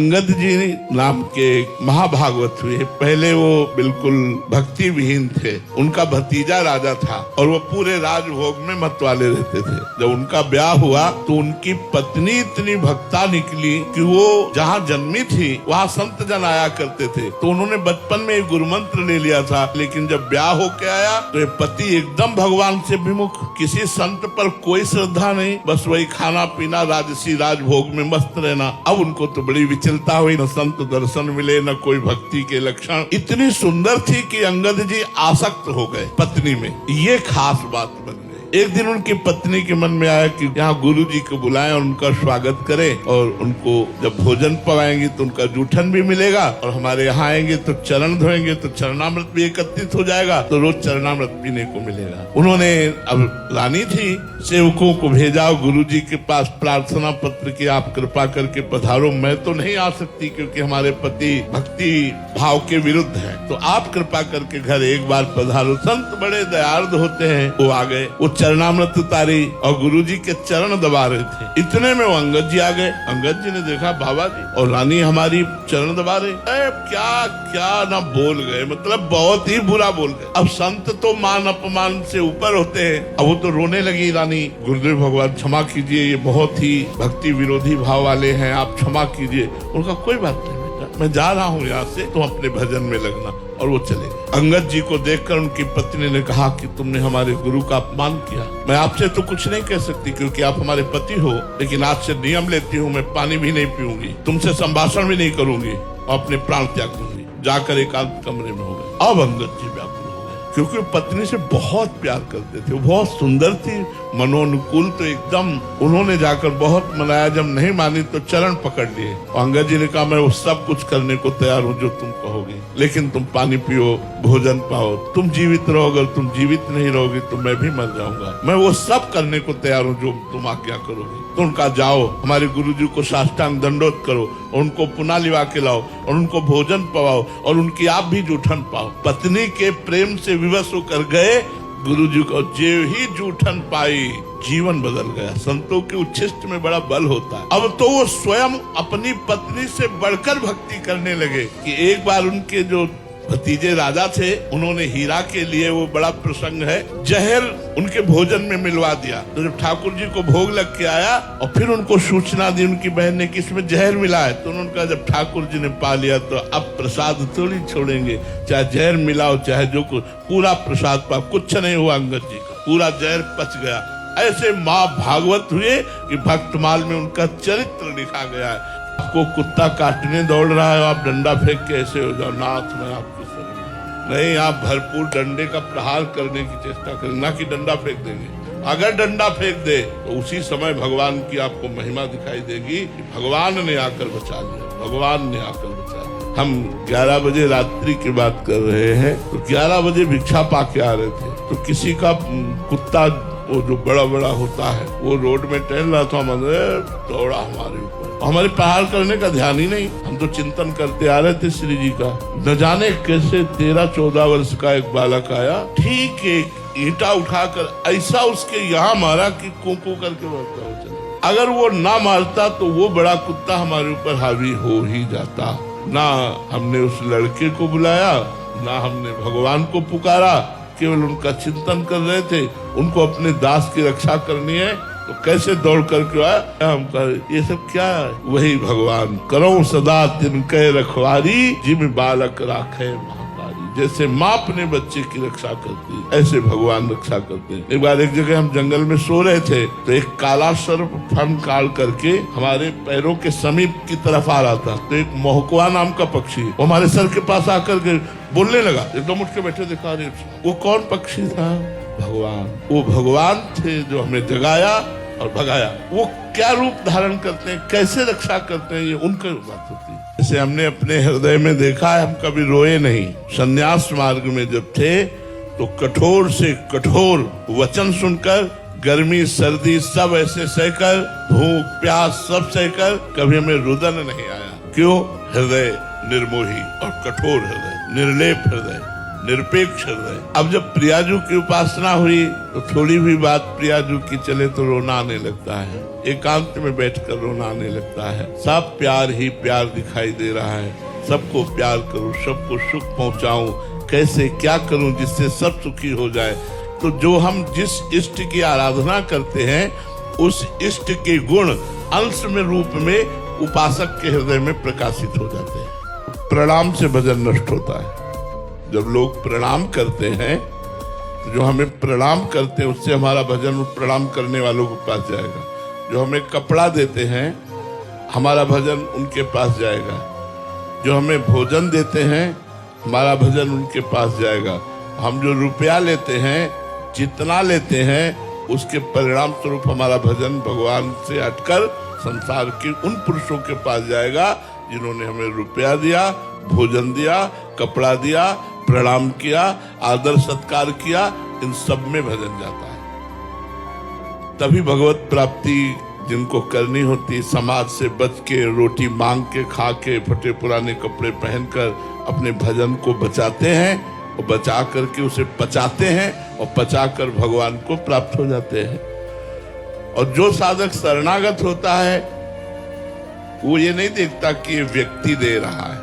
अंगद जी नाम के एक महाभागवत हुए। पहले वो बिल्कुल भक्ति विहीन थे, उनका भतीजा राजा था और वो पूरे राजभोग में मतवाले रहते थे। जब उनका ब्याह हुआ तो उनकी पत्नी इतनी भक्ता निकली कि वो जहाँ जन्मी थी वहाँ संत जन आया करते थे, तो उन्होंने बचपन में गुरु मंत्र ले लिया था। लेकिन जब ब्याह होके आया तो पति एकदम भगवान से विमुख, किसी संत पर कोई श्रद्धा नहीं, बस वही खाना पीना राजसी राजभोग में मस्त रहना। अब उनको तो बड़ी विचलता हुई, न संत दर्शन मिले न कोई भक्ति के लक्षण। इतनी सुंदर थी कि अंगद जी आसक्त हो गए पत्नी में। ये खास बात बन गई। एक दिन उनकी पत्नी के मन में आया कि यहाँ गुरु जी को बुलाएं और उनका स्वागत करें, और उनको जब भोजन पवाएंगे तो उनका जूठन भी मिलेगा, और हमारे यहाँ आएंगे तो चरण धोएंगे तो चरणामृत भी एकत्रित हो जाएगा, तो रोज चरणामृत पीने को मिलेगा। उन्होंने अब रानी थी, सेवकों को भेजा गुरु जी के पास प्रार्थना पत्र की, आप कृपा करके पधारो। मैं तो नहीं आ सकती क्योंकि हमारे पति भक्ति भाव के विरुद्ध है, तो आप कृपा करके घर एक बार पधारो। संत बड़े दयार्द होते हैं। वो आ गए, वो चरणामृत उतारी और गुरुजी के चरण दबा रहे थे। इतने में वो अंगद जी आ गए। अंगद जी ने देखा बाबा जी और रानी हमारी चरण दबा रहे, क्या क्या ना बोल गए, मतलब बहुत ही बुरा बोल गए। अब संत तो मान अपमान से ऊपर होते हैं। अब वो तो रोने लगी रानी, गुरुदेव भगवान क्षमा कीजिए, ये बहुत ही भक्ति विरोधी भाव वाले हैं, आप क्षमा कीजिए। उनका कोई बात नहीं बेटा, मैं जा रहा हूँ यहाँ से, तुम अपने भजन में लगना। और वो चले गए। अंगद जी को देखकर उनकी पत्नी ने कहा कि तुमने हमारे गुरु का अपमान किया। मैं आपसे तो कुछ नहीं कह सकती क्योंकि आप हमारे पति हो, लेकिन आज से नियम लेती हूँ, मैं पानी भी नहीं पीऊंगी, तुमसे संभाषण भी नहीं करूंगी और अपने प्राण त्याग दूंगी। जाकर एकांत कमरे में हो गए। अब अंगद जी व्याकुल हो गए क्योंकि वो पत्नी से बहुत प्यार करते थे, वो बहुत सुंदर थी, मनोनुकूल, तो एकदम उन्होंने जाकर बहुत मनाया। जब नहीं मानी तो चरण पकड़ लिए। अंगद जी ने कहा मैं वो सब कुछ करने को तैयार हूँ जो तुम कहोगे, लेकिन तुम पानी पियो, भोजन पाओ, तुम जीवित रहो। अगर तुम जीवित नहीं रहोगे तो मैं भी मर जाऊंगा। मैं वो सब करने को तैयार हूँ जो तुम आज्ञा करोगे। तो उनका जाओ, हमारे गुरुजी को साष्टांग दंडोत करो और उनको पुनः लिवा के लाओ और उनको भोजन पवाओ और उनकी आप भी जूठन पाओ। पत्नी के प्रेम से विवश होकर गए। गुरुजी को जे ही जूठन पाई, जीवन बदल गया। संतों के उच्छिष्ट में बड़ा बल होता है। अब तो वो स्वयं अपनी पत्नी से बढ़कर भक्ति करने लगे कि एक बार उनके जो भतीजे राजा थे, उन्होंने हीरा के लिए, वो बड़ा प्रसंग है, जहर उनके भोजन में मिलवा दिया। तो जब ठाकुर जी को भोग लग के आया और फिर उनको सूचना दी उनकी बहन ने कि इसमें जहर मिला है, तो उन्होंने कहा जब ठाकुर जी ने पा लिया तो अब प्रसाद थोड़ी छोड़ेंगे, चाहे जहर मिलाओ चाहे जो कुछ, पूरा प्रसाद पा। कुछ नहीं हुआ अंगद जी का, पूरा जहर पच गया। ऐसे माँ भागवत हुए कि भक्तमाल में उनका चरित्र लिखा गया है। आपको कुत्ता काटने दौड़ रहा है, आप डंडा फेंक के ऐसे हो जाओ, नाथ में आपके नहीं, आप भरपूर डंडे का प्रहार करने की चेष्टा करें, ना कि डंडा फेंक देंगे। अगर डंडा फेंक दे तो उसी समय भगवान की आपको महिमा दिखाई देगी कि भगवान ने आकर बचा लिया, भगवान ने आकर बचा लिया। हम 11 बजे रात्रि की बात कर रहे हैं, तो 11 बजे भिक्षा पाके आ रहे थे, तो किसी का कुत्ता, वो जो बड़ा बड़ा होता है, वो रोड में टहल रहा था, दौड़ा हमारे ऊपर। हमारे प्रहार करने का ध्यान ही नहीं, हम तो चिंतन करते आ रहे थे श्री जी का। न जाने कैसे 13-14 वर्ष का एक बालक आया, ठीक एक ईंटा उठाकर ऐसा उसके यहाँ मारा कि कूकू करके मरता हो चला। अगर वो ना मारता तो वो बड़ा कुत्ता हमारे ऊपर हावी हो ही जाता। ना हमने उस लड़के को बुलाया, ना हमने भगवान को पुकारा, केवल उनका चिंतन कर रहे थे। उनको अपने दास की रक्षा करनी है तो कैसे दौड़ करके आया। हम कह ये सब क्या है? वही भगवान, करो सदा तिनके रखवारी, जिम बालक राखे महतारी। जैसे माँ अपने बच्चे की रक्षा करती, ऐसे भगवान रक्षा करते हैं। एक बार एक जगह हम जंगल में सो रहे थे, तो एक काला सर्प फन काल करके हमारे पैरों के समीप की तरफ आ रहा था। तो एक मोहकुआ नाम का पक्षी वो हमारे सर के पास आकर के बोलने लगा। एकदम उठ के बैठे, देखा रहे वो कौन पक्षी था? भगवान। वो भगवान थे जो हमें जगाया और भगाया। वो क्या रूप धारण करते हैं, कैसे रक्षा करते हैं, ये उनकी बात होती है। जैसे हमने अपने हृदय में देखा है, हम कभी रोए नहीं। संन्यास मार्ग में जब थे तो कठोर से कठोर वचन सुनकर, गर्मी सर्दी सब ऐसे सहकर, भूख प्यास सब सहकर, कभी हमें रुदन नहीं आया। क्यों? हृदय निर्मोही और कठोर हृदय, निर्लेप हृदय, निरपेक्ष हृदय। अब जब प्रियाजू की उपासना हुई तो थोड़ी भी बात प्रियाजू की चले तो रोना आने लगता है, एकांत में बैठकर रोना आने लगता है। सब प्यार ही प्यार दिखाई दे रहा है, सबको प्यार करूं, सबको सुख पहुंचाऊं, कैसे क्या करूं जिससे सब सुखी हो जाए। तो जो हम जिस इष्ट की आराधना करते हैं उस इष्ट के गुण अंश में रूप में उपासक के हृदय में प्रकाशित हो जाते हैं। प्रणाम से भजन नष्ट होता है। जब लोग प्रणाम करते हैं तो जो हमें प्रणाम करते हैं उससे हमारा भजन प्रणाम करने वालों के पास जाएगा। जो हमें कपड़ा देते हैं हमारा भजन उनके पास जाएगा। जो हमें भोजन देते हैं हमारा भजन उनके पास जाएगा। हम जो रुपया लेते हैं, जितना लेते हैं, उसके परिणाम स्वरूप हमारा भजन भगवान से हटकर संसार के उन पुरुषों के पास जाएगा जिन्होंने हमें रुपया दिया, भोजन दिया, कपड़ा दिया, प्रणाम किया, आदर सत्कार किया। इन सब में भजन जाता है। तभी भगवत प्राप्ति जिनको करनी होती, समाज से बच के, रोटी मांग के, खा के, फटे पुराने कपड़े पहनकर अपने भजन को बचाते हैं और बचा करके उसे पचाते हैं और पचाकर भगवान को प्राप्त हो जाते हैं। और जो साधक शरणागत होता है वो ये नहीं देखता कि ये व्यक्ति दे रहा है,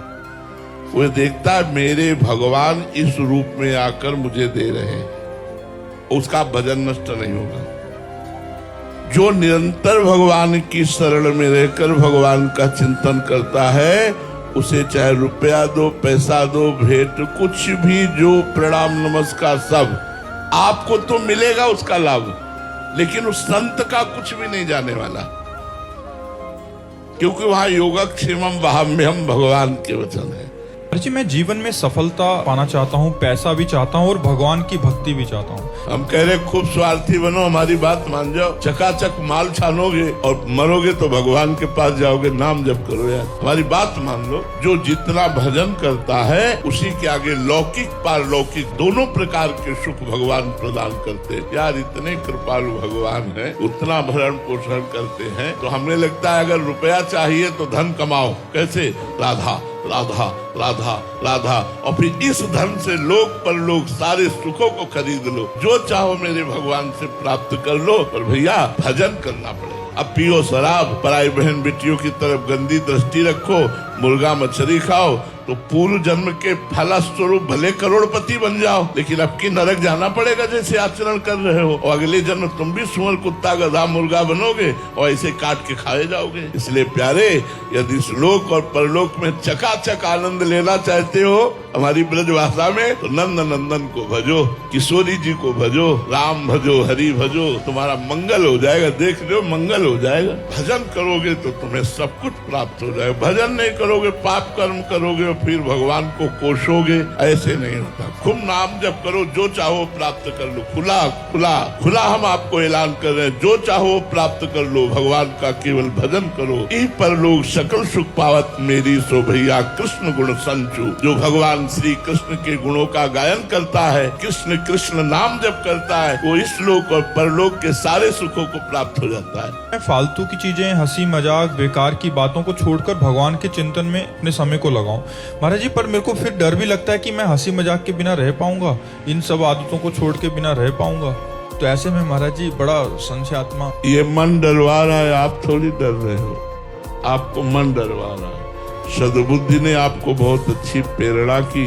वो देखता है मेरे भगवान इस रूप में आकर मुझे दे रहे हैं। उसका भजन नष्ट नहीं होगा। जो निरंतर भगवान की शरण में रहकर भगवान का चिंतन करता है उसे चाहे रुपया दो, पैसा दो, भेंट कुछ भी, जो प्रणाम नमस्कार सब आपको तो मिलेगा उसका लाभ, लेकिन उस संत का कुछ भी नहीं जाने वाला, क्योंकि वहां योगक्षेमम वहाम्यहम भगवान के वचन है। जी मैं जीवन में सफलता पाना चाहता हूँ, पैसा भी चाहता हूँ और भगवान की भक्ति भी चाहता हूँ। हम कह रहे खूब स्वार्थी बनो, हमारी बात मान जाओ, चकाचक माल छानोगे और मरोगे तो भगवान के पास जाओगे। नाम जप करो यार, हमारी बात मान लो। जो जितना भजन करता है उसी के आगे लौकिक पारलौकिक दोनों प्रकार के सुख भगवान प्रदान करते। यार इतने कृपालु भगवान है, उतना भरण पोषण करते हैं। तो हमें लगता है अगर रुपया चाहिए तो धन कमाओ, कैसे? राधा राधा राधा राधा, और फिर इस धन से लोक परलोक सारे सुखों को खरीद लो, जो चाहो मेरे भगवान से प्राप्त कर लो। पर भैया भजन करना पड़ेगा। अब पियो शराब, पराई बहन बेटियों की तरफ गंदी दृष्टि रखो, मुर्गा मछली खाओ, तो पूर्व जन्म के फलस्वरूप भले करोड़पति बन जाओ, लेकिन अब की नरक जाना पड़ेगा जैसे आचरण कर रहे हो। और अगले जन्म तुम भी सुअर, कुत्ता, गधा, मुर्गा बनोगे और ऐसे काट के खाए जाओगे। इसलिए प्यारे, यदि लोक और परलोक में चकाचक आनंद लेना चाहते हो हमारी ब्रज भाषा में, तो नंद नंदन को भजो, किशोरी जी को भजो, राम भजो, हरि भजो, तुम्हारा मंगल हो जाएगा। देख लो मंगल हो जाएगा। भजन करोगे तो तुम्हें सब कुछ प्राप्त हो जाएगा। भजन नहीं करोगे, पाप कर्म करोगे, फिर भगवान को कोसोगे, ऐसे नहीं होता। खूब नाम जप करो, जो चाहो प्राप्त कर लो। खुला खुला खुला हम आपको ऐलान कर रहे हैं, जो चाहो प्राप्त कर लो। भगवान का केवल भजन करो, ई पर लोग सकल सुख पावत मेरी सो भैया कृष्ण गुण संचु। जो भगवान श्री कृष्ण के गुणों का गायन करता है, कृष्ण कृष्ण नाम जप करता है, वो इस लोक और परलोक के सारे सुखों को प्राप्त हो जाता है। फालतू की चीजें, हंसी मजाक, बेकार की बातों को छोड़कर भगवान के चिंतन में अपने समय को लगाऊं। महाराज जी, पर मेरे को फिर डर भी लगता है कि मैं हंसी मजाक के बिना रह पाऊंगा, इन सब आदतों को छोड़ के बिना रह पाऊंगा। तो ऐसे में महाराज जी बड़ा संशय आत्मा। ये मन डरवा रहा है, आप थोड़ी डर रहे हो, आपको मन डरवा रहा है। सद्बुद्धि ने आपको बहुत अच्छी प्रेरणा की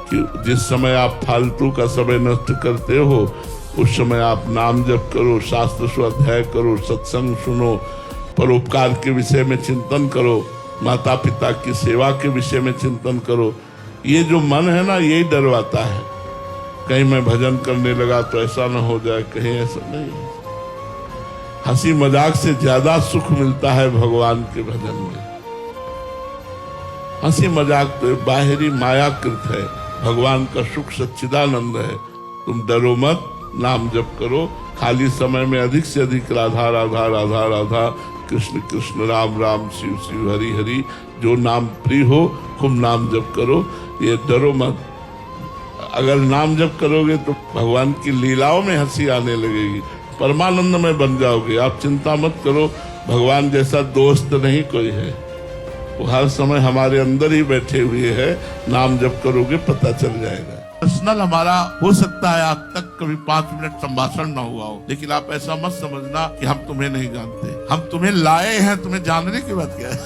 कि जिस समय आप फालतू का समय नष्ट करते हो उस समय आप नाम जप करो, शास्त्र स्वाध्याय करो, सत्संग सुनो, परोपकार के विषय में चिंतन करो, माता पिता की सेवा के विषय में चिंतन करो। ये जो मन है ना, यही डरवाता है। कहीं मैं भजन करने लगा तो ऐसा न हो जाए, कहीं ऐसा नहीं। हंसी मजाक से ज्यादा सुख मिलता है भगवान के भजन में। हंसी मजाक तो बाहरी मायाकृत है, भगवान का सुख सच्चिदानंद है। तुम डरो मत, नाम जप करो। खाली समय में अधिक से अधिक राधा राधा राधा राधा, कृष्ण कृष्ण, राम राम, शिव शिव, हरि हरि, जो नाम प्रिय हो खूब नाम जप करो। ये डरो मत। अगर नाम जप करोगे तो भगवान की लीलाओं में हंसी आने लगेगी, परमानंद में बन जाओगे। आप चिंता मत करो, भगवान जैसा दोस्त नहीं कोई है, वो हर समय हमारे अंदर ही बैठे हुए हैं। नाम जप करोगे पता चल जाएगा। पर्सनल हमारा हो सकता है आज तक कभी 5 मिनट संभाषण ना हुआ हो, लेकिन आप ऐसा मत समझना कि हम तुम्हें नहीं जानते। हम तुम्हें लाए हैं, तुम्हें जानने की बात क्या है।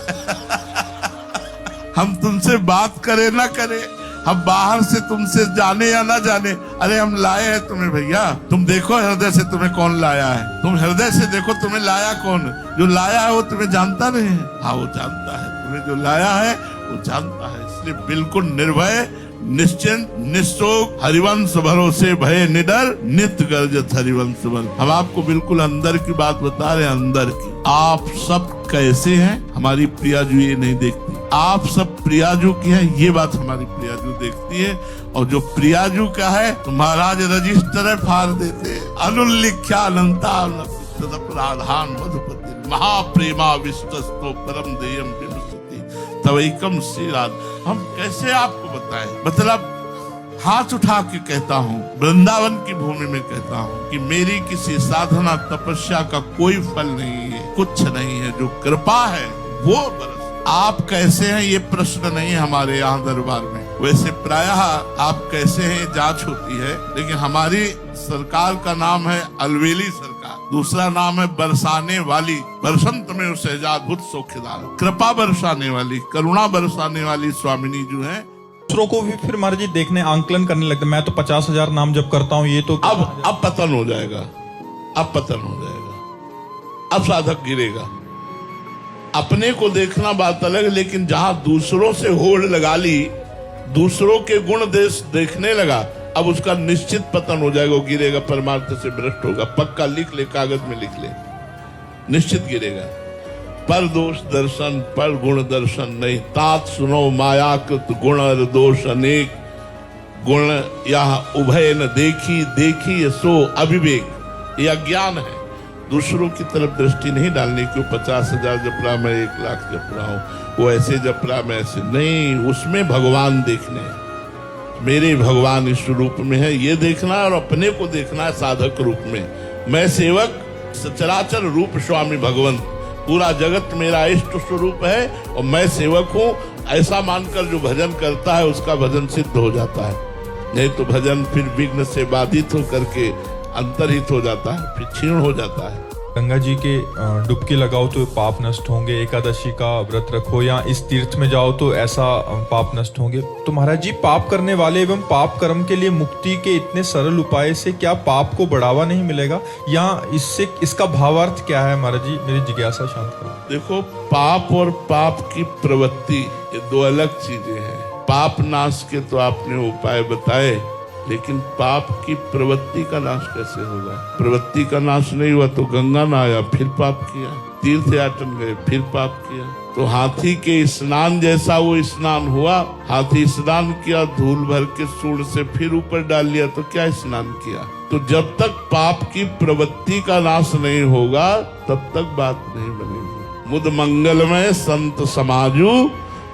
हम तुमसे बात करे ना करे, हम बाहर से तुमसे जाने या ना जाने, अरे हम लाए हैं तुम्हें भैया। तुम देखो हृदय से तुम्हें कौन लाया है, तुम हृदय से देखो तुम्हें लाया कौन। जो लाया है वो तुम्हें जानता नहीं है, हाँ वो जानता है, तुम्हें जो लाया है वो जानता है। इसलिए बिल्कुल निर्भय, निश्चिंत, निशोक, हरिवंश भरोसे भय निडर, नित्य गर्जत हरिवंश बल। हम आपको बिल्कुल अंदर की बात बता रहे हैं, अंदर की। आप सब कैसे हैं हमारी प्रियाजू ये नहीं देखती, आप सब प्रियाजू की हैं ये बात हमारी प्रियाजू देखती है। और जो प्रियाजू का है तो महाराज रजिस्टर फाड़ देते, अनुल्लिख्या अनंता राधान मधुपति महाप्रेमा विश्वस्तो परम देयम विमुक्ति तवैकम श्री राधा। हम कैसे आपको बताएं, मतलब हाथ उठा के कहता हूँ, वृंदावन की भूमि में कहता हूँ कि मेरी किसी साधना तपस्या का कोई फल नहीं है, कुछ नहीं है, जो कृपा है वो बरस। आप कैसे हैं ये प्रश्न नहीं है हमारे यहाँ दरबार में। वैसे प्रायः आप कैसे हैं जांच होती है, लेकिन हमारी सरकार का नाम है अलवेली सरकार, दूसरा नाम है बरसाने वाली, बरसंत में सहजाद्भुत सौख्यदार, कृपा बरसाने वाली, करुणा बरसाने वाली स्वामिनी जो है। दूसरों को भी फिर महाराज जी देखने आंकलन करने लगते, मैं तो 50,000 नाम जब करता हूँ, ये तो अब पतन हो जाएगा, अब पतन हो जाएगा, अब साधक गिरेगा। अपने को देखना बात अलग, लेकिन जहां दूसरों से होड़ लगा ली, दूसरों के गुण देश देखने लगा, अब उसका निश्चित पतन हो जाएगा, वो गिरेगा, परमार्थ से भ्रष्ट होगा। पक्का लिख ले, कागज में लिख ले, निश्चित गिरेगा। पर दोष दर्शन पर गुण दर्शन नहीं, तात सुनो मायाकृत गुण और दोष अनेक, गुण यह उभय न देखी, देखी सो अविवेक। यह अज्ञान है, दूसरों की तरफ दृष्टि नहीं डालने की। 50,000 जप रहा मैं 1 लाख जप रहा हूँ, वो ऐसे जप रहा मैं ऐसे नहीं, उसमें भगवान देखने, मेरे भगवान इस रूप में है ये देखना है, और अपने को देखना है साधक रूप में। मैं सेवक, सचराचर रूप स्वामी भगवंत, पूरा जगत मेरा इष्ट स्वरूप है और मैं सेवक हूँ, ऐसा मानकर जो भजन करता है उसका भजन सिद्ध हो जाता है। नहीं तो भजन फिर विघ्न से बाधित होकर के अंतरहित हो जाता है, फिर क्षीण हो जाता है। गंगा जी के डुबकी लगाओ तो पाप नष्ट होंगे, एकादशी का व्रत रखो, या इस तीर्थ में जाओ तो ऐसा पाप नष्ट होंगे। तो महाराज जी, पाप करने वाले एवं पाप कर्म के लिए मुक्ति के इतने सरल उपाय से क्या पाप को बढ़ावा नहीं मिलेगा, या इससे इसका भावार्थ क्या है महाराज जी? मेरी जिज्ञासा शांत करो। देखो, पाप और पाप की प्रवृत्ति ये दो अलग चीजें हैं। पाप नाश के तो आपने उपाय बताए, लेकिन पाप की प्रवृत्ति का नाश कैसे होगा? प्रवृत्ति का नाश नहीं हुआ तो गंगा ना आया, फिर पाप किया, तीर्थ याटन गए, फिर पाप किया। तो हाथी के स्नान जैसा वो स्नान हुआ, हाथी स्नान किया, धूल भर के सूंड से फिर ऊपर डाल लिया, तो क्या स्नान किया? तो जब तक पाप की प्रवृत्ति का नाश नहीं होगा तब तक बात नहीं बनेगी। मुद मंगलमय संत समाजू,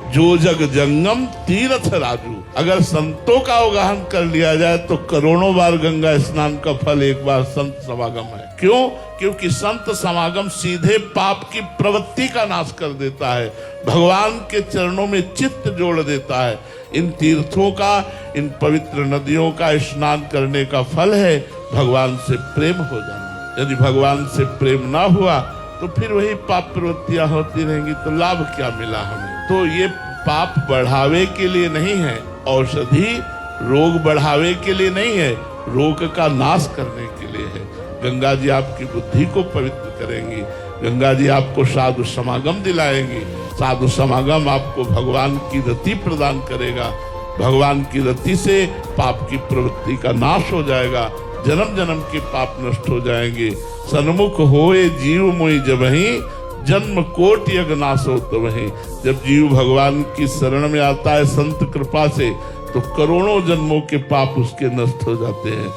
जो जग जंगम तीर्थ राजू। अगर संतों का अवगाहन कर लिया जाए तो करोड़ों बार गंगा स्नान का फल एक बार संत समागम है। क्यों? क्योंकि संत समागम सीधे पाप की प्रवृत्ति का नाश कर देता है, भगवान के चरणों में चित्त जोड़ देता है। इन तीर्थों का, इन पवित्र नदियों का स्नान करने का फल है भगवान से प्रेम हो जाना। यदि भगवान से प्रेम ना हुआ तो फिर वही पाप प्रवृत्तियां होती रहेंगी, तो लाभ क्या मिला हमें? तो ये पाप बढ़ावे के लिए नहीं है, औषधि रोग बढ़ावे के लिए नहीं है, रोग का नाश करने के लिए है। गंगा जी आपकी बुद्धि को पवित्र करेंगी, गंगा जी आपको साधु समागम दिलाएंगी, साधु समागम आपको भगवान की रति प्रदान करेगा, भगवान की रति से पाप की प्रवृत्ति का नाश हो जाएगा, जन्म जन्म के पाप नष्ट हो जाएंगे। सन्मुख होए जीव मोहि जबहि, जन्म कोटि यज्ञ नाशो तबहि। जब जीव भगवान की शरण में आता है संत कृपा से, तो करोड़ों जन्मों के पाप उसके नष्ट हो जाते हैं।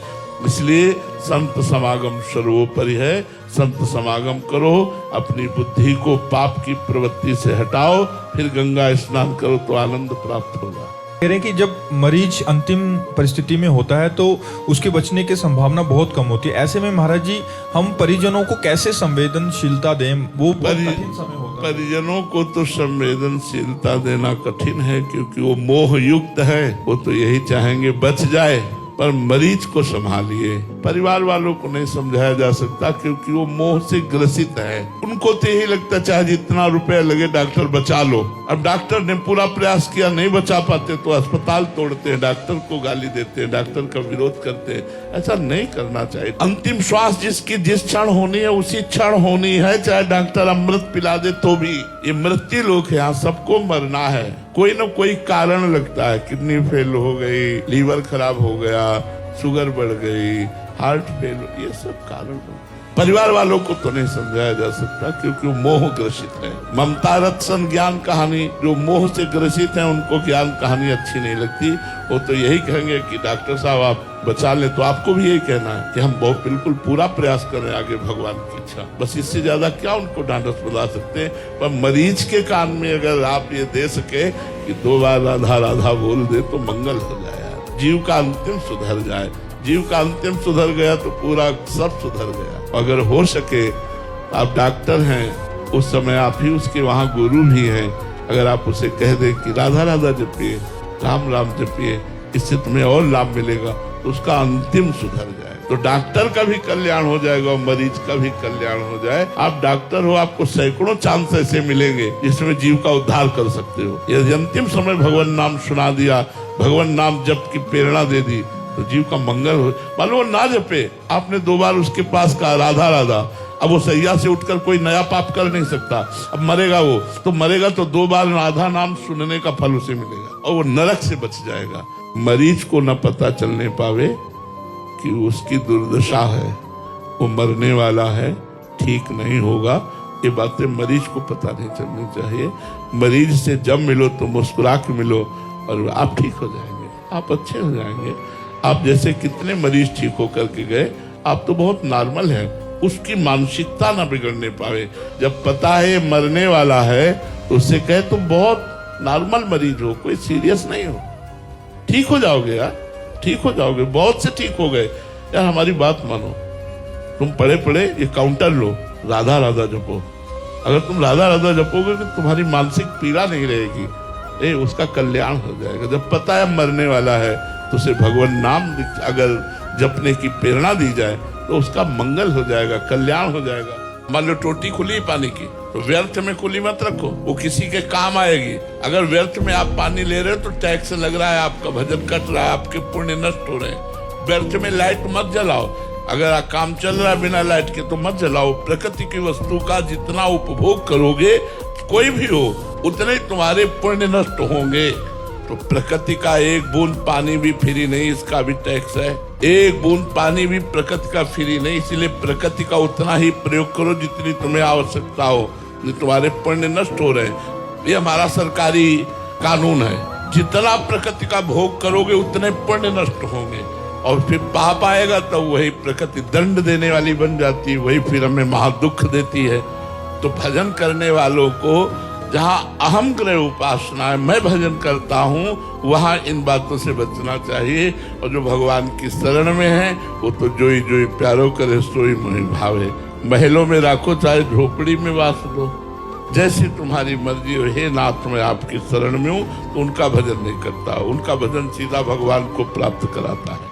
इसलिए संत समागम सर्वोपरि है। संत समागम करो, अपनी बुद्धि को पाप की प्रवृत्ति से हटाओ, फिर गंगा स्नान करो तो आनंद प्राप्त होगा। कह रहे हैं कि जब मरीज अंतिम परिस्थिति में होता है तो उसके बचने की संभावना बहुत कम होती है। ऐसे में महाराज जी, हम परिजनों को कैसे संवेदनशीलता दें? वो बहुत कठिन समय होता है। परिजनों को तो संवेदनशीलता देना कठिन है, क्योंकि वो मोह युक्त है। वो तो यही चाहेंगे बच जाए, पर मरीज को संभालिए। परिवार वालों को नहीं समझाया जा सकता, क्योंकि वो मोह से ग्रसित है। उनको तो यही लगता चाहे जितना रुपया लगे डॉक्टर बचा लो। अब डॉक्टर ने पूरा प्रयास किया, नहीं बचा पाते तो अस्पताल तोड़ते हैं, डॉक्टर को गाली देते हैं, डॉक्टर का विरोध करते हैं। ऐसा नहीं करना चाहिए। अंतिम श्वास जिसकी जिस क्षण होनी है उसी क्षण होनी है, चाहे डॉक्टर अमृत पिला दे तो भी। ये मृत्यु लोक है, यहाँ सबको मरना है। कोई ना कोई कारण लगता है, किडनी फेल हो गई, लीवर खराब हो गया, शुगर बढ़ गई, हार्ट फेल, ये सब कारण हो। परिवार वालों को तो नहीं समझाया जा सकता, क्योंकि वो मोह ग्रसित है। ममता रत्सन ज्ञान कहानी, जो मोह से ग्रसित है उनको ज्ञान कहानी अच्छी नहीं लगती। वो तो यही कहेंगे कि डॉक्टर साहब आप बचा ले। तो आपको भी यही कहना है कि हम बहुत बिल्कुल पूरा प्रयास कर रहे हैं आगे भगवान की इच्छा। बस इससे ज्यादा क्या उनको ढांढस बता सकते हैं। पर मरीज के कान में अगर आप ये दे सके कि 2 बार राधा राधा बोल दे तो मंगल हो जाए, जीव का अंतिम सुधर जाए। जीव का अंतिम सुधर गया तो पूरा सब सुधर गया। अगर हो सके, आप डॉक्टर हैं, उस समय आप ही उसके वहाँ गुरु भी हैं। अगर आप उसे कह दें कि राधा राधा जपिए, राम राम जपिए, इससे तुम्हें और लाभ मिलेगा, तो उसका अंतिम सुधर जाए, तो डॉक्टर का भी कल्याण हो जाएगा और मरीज का भी कल्याण हो जाए। आप डॉक्टर हो, आपको सैकड़ों चांस ऐसे मिलेंगे जिसमें जीव का उद्धार कर सकते हो। यदि अंतिम समय भगवान नाम सुना दिया, भगवान नाम जप की प्रेरणा दे दी, तो जीव का मंगल हो। मालूम वो ना जपे, आपने 2 बार उसके पास कहा राधा राधा, अब वो सैया से उठकर कोई नया पाप कर नहीं सकता। अब मरेगा वो, तो मरेगा तो 2 बार राधा नाम सुनने का फल उसे मिलेगा और वो नरक से बच जाएगा। मरीज को न पता चलने पावे कि उसकी दुर्दशा है, वो मरने वाला है, ठीक नहीं होगा, ये बातें मरीज को पता नहीं चलनी चाहिए। मरीज से जब मिलो तो मुस्कुरा के मिलो और आप ठीक हो जाएंगे, आप अच्छे हो जाएंगे। आप जैसे कितने मरीज ठीक होकर के गए, आप तो बहुत नॉर्मल हैं। उसकी मानसिकता ना बिगड़ने पावे। जब पता है ये मरने वाला है तो उससे कहे तुम बहुत नॉर्मल मरीज हो, कोई सीरियस नहीं हो, ठीक हो जाओगे यार, ठीक हो जाओगे। बहुत से ठीक हो गए यार, हमारी बात मानो। तुम पढ़े पढ़े ये काउंटर लो, राधा राधा जपो। अगर तुम राधा राधा जपोगे तो तुम्हारी मानसिक पीड़ा नहीं रहेगी, उसका कल्याण हो जाएगा। जब पता है मरने वाला है तो उसे भगवान नाम अगर जपने की प्रेरणा दी जाए तो उसका मंगल हो जाएगा, कल्याण हो जाएगा। मान लो टोटी खुली पानी की, तो व्यर्थ में खुली मत रखो, वो किसी के काम आएगी। अगर व्यर्थ में आप पानी ले रहे हो तो टैक्स लग रहा है, आपका भजन कट रहा है, आपके पुण्य नष्ट हो रहे हैं। व्यर्थ में लाइट मत जलाओ, अगर काम चल रहा है बिना लाइट के तो मत जलाओ। प्रकृति की वस्तु का जितना उपभोग करोगे, कोई भी हो, उतने तुम्हारे पुण्य नष्ट होंगे। तो प्रकृति का एक बूंद पानी भी फ्री नहीं, इसका भी टैक्स है। एक बूंद पानी भी प्रकृति का फ्री नहीं, इसलिए प्रकृति का उतना ही प्रयोग करो जितनी तुम्हें आवश्यकता हो, नहीं तुम्हारे पुण्य नष्ट हो रहे हैं। ये हमारा सरकारी कानून है, जितना प्रकृति का भोग करोगे उतने पुण्य नष्ट होंगे। और फिर पाप आएगा तो वही प्रकृति दंड देने वाली बन जाती है, वही फिर हमें महादुख देती है। तो भजन करने वालों को जहाँ अहम ग्रह उपासना है, मैं भजन करता हूँ, वहाँ इन बातों से बचना चाहिए। और जो भगवान की शरण में है वो तो जोई जोई प्यारो करे सोई मोहि भावे। महलों में राखो चाहे झोपड़ी में वास दो, जैसी तुम्हारी मर्जी हो। हे नाथ मैं आपकी शरण में हूँ, तो उनका भजन नहीं करता, उनका भजन सीधा भगवान को प्राप्त कराता है।